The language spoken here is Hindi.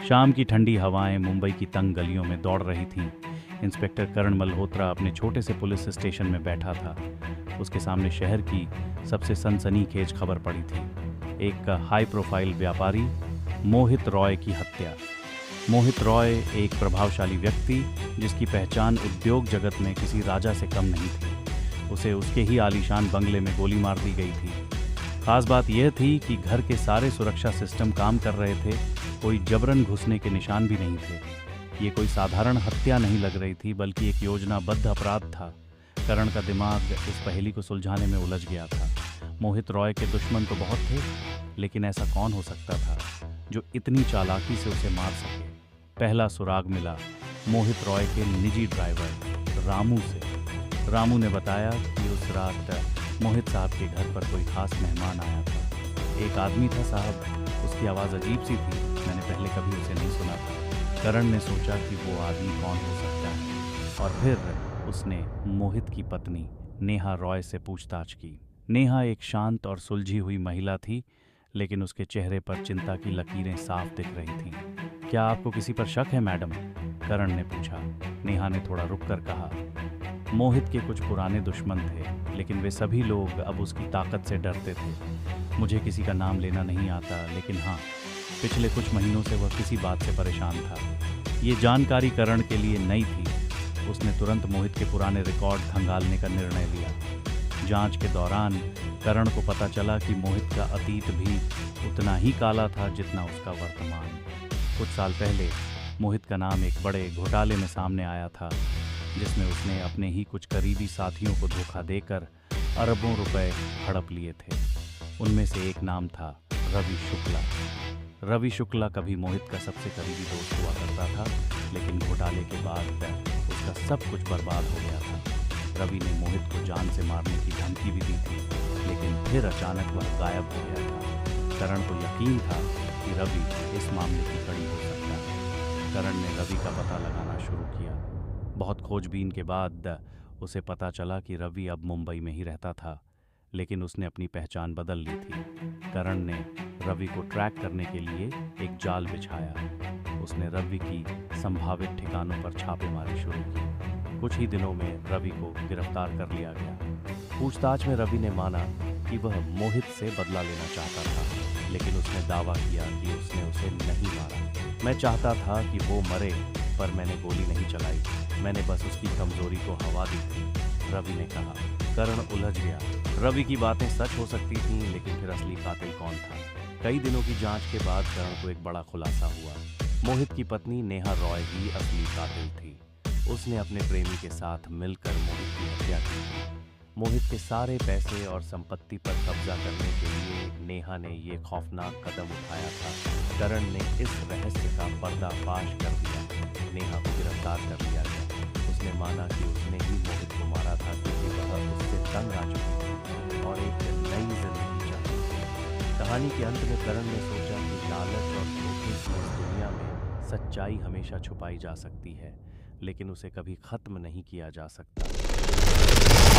शाम की ठंडी हवाएं मुंबई की तंग गलियों में दौड़ रही थीं। इंस्पेक्टर करण मल्होत्रा अपने छोटे से पुलिस स्टेशन में बैठा था। उसके सामने शहर की सबसे सनसनीखेज खबर पड़ी थी। एक हाई प्रोफाइल व्यापारी मोहित रॉय की हत्या। मोहित रॉय एक प्रभावशाली व्यक्ति जिसकी पहचान उद्योग जगत में किसी राजा से कम नहीं थी। उसे उसके ही आलीशान बंगले में गोली मार दी गई थी। खास बात यह थी कि घर के सारे सुरक्षा सिस्टम काम कर रहे थे। कोई जबरन घुसने के निशान भी नहीं थे। ये कोई साधारण हत्या नहीं लग रही थी, बल्कि एक योजनाबद्ध अपराध था। करण का दिमाग इस पहेली को सुलझाने में उलझ गया था। मोहित रॉय के दुश्मन तो बहुत थे, लेकिन ऐसा कौन हो सकता था जो इतनी चालाकी से उसे मार सके। पहला सुराग मिला मोहित रॉय के निजी ड्राइवर रामू से। रामू ने बताया कि उस रात मोहित साहब के घर पर कोई खास मेहमान आया था। एक आदमी था साहब, उसकी आवाज़ अजीब सी थी। मैंने पहले कभी उसे नहीं सुना था। करण ने सोचा कि वो आदमी कौन हो सकता है, और फिर उसने मोहित की पत्नी नेहा रॉय से पूछताछ की। नेहा एक शांत और सुलझी हुई महिला थी, लेकिन उसके चेहरे पर चिंता की लकीरें साफ दिख रही थीं। क्या आपको किसी पर शक है मैडम? करण ने पूछा। नेहा ने थोड़ा रुककर कहा, मोहित के कुछ पुराने दुश्मन थे, लेकिन वे सभी लोग अब उसकी ताकत से डरते थे। मुझे किसी का नाम लेना नहीं आता, लेकिन हाँ, पिछले कुछ महीनों से वह किसी बात से परेशान था। ये जानकारी करण के लिए नई थी। उसने तुरंत मोहित के पुराने रिकॉर्ड खंगालने का निर्णय लिया। जांच के दौरान करण को पता चला कि मोहित का अतीत भी उतना ही काला था जितना उसका वर्तमान। कुछ साल पहले मोहित का नाम एक बड़े घोटाले में सामने आया था, जिसमें उसने अपने ही कुछ करीबी साथियों को धोखा देकर अरबों रुपए हड़प लिए थे। उनमें से एक नाम था रवि शुक्ला। रवि शुक्ला कभी मोहित का सबसे करीबी दोस्त हुआ करता था, लेकिन घोटाले के बाद उसका सब कुछ बर्बाद हो गया था। रवि ने मोहित को जान से मारने की धमकी भी दी थी, लेकिन फिर अचानक वह गायब हो गया था। करण को यकीन था कि रवि इस मामले की कड़ी हो सकता है। करण ने रवि का पता लगाना शुरू किया। बहुत खोजबीन के बाद उसे पता चला कि रवि अब मुंबई में ही रहता था, लेकिन उसने अपनी पहचान बदल ली थी। करण ने रवि को ट्रैक करने के लिए एक जाल बिछाया। उसने रवि की संभावित ठिकानों पर छापेमारी शुरू की। कुछ ही दिनों में रवि को गिरफ्तार कर लिया गया। पूछताछ में रवि ने माना कि वह मोहित से बदला लेना चाहता था, लेकिन उसने दावा किया कि उसने उसे नहीं मारा। मैं चाहता था कि वो मरे, पर मैंने गोली नहीं चलाई। मैंने बस उसकी कमजोरी को हवा दी थी, रवि ने कहा। करण उलझ गया। रवि की बातें सच हो सकती थीं, लेकिन फिर असली कातिल कौन था? कई दिनों की जांच के बाद करण को एक बड़ा खुलासा हुआ। मोहित की पत्नी नेहा रॉय ही असली कातिल थी। उसने अपने प्रेमी के साथ मिलकर मोहित की हत्या की थी। मोहित के सारे पैसे और संपत्ति पर कब्जा करने के लिए नेहा ने ये खौफनाक कदम उठाया था। करण ने इस रहस्य का पर्दाफाश कर दिया। नेहा को गिरफ्तार कर लिया गया। उसने माना कि उसने ही मोहित को मारा था, क्योंकि वह उससे तंग आ चुकी थी और एक नई जिंदगी चाहती थी। कहानी के अंत में करण ने सोचा कि लालच और धोखे की इस दुनिया में सच्चाई हमेशा छुपाई जा सकती है, लेकिन उसे कभी खत्म नहीं किया जा सकता।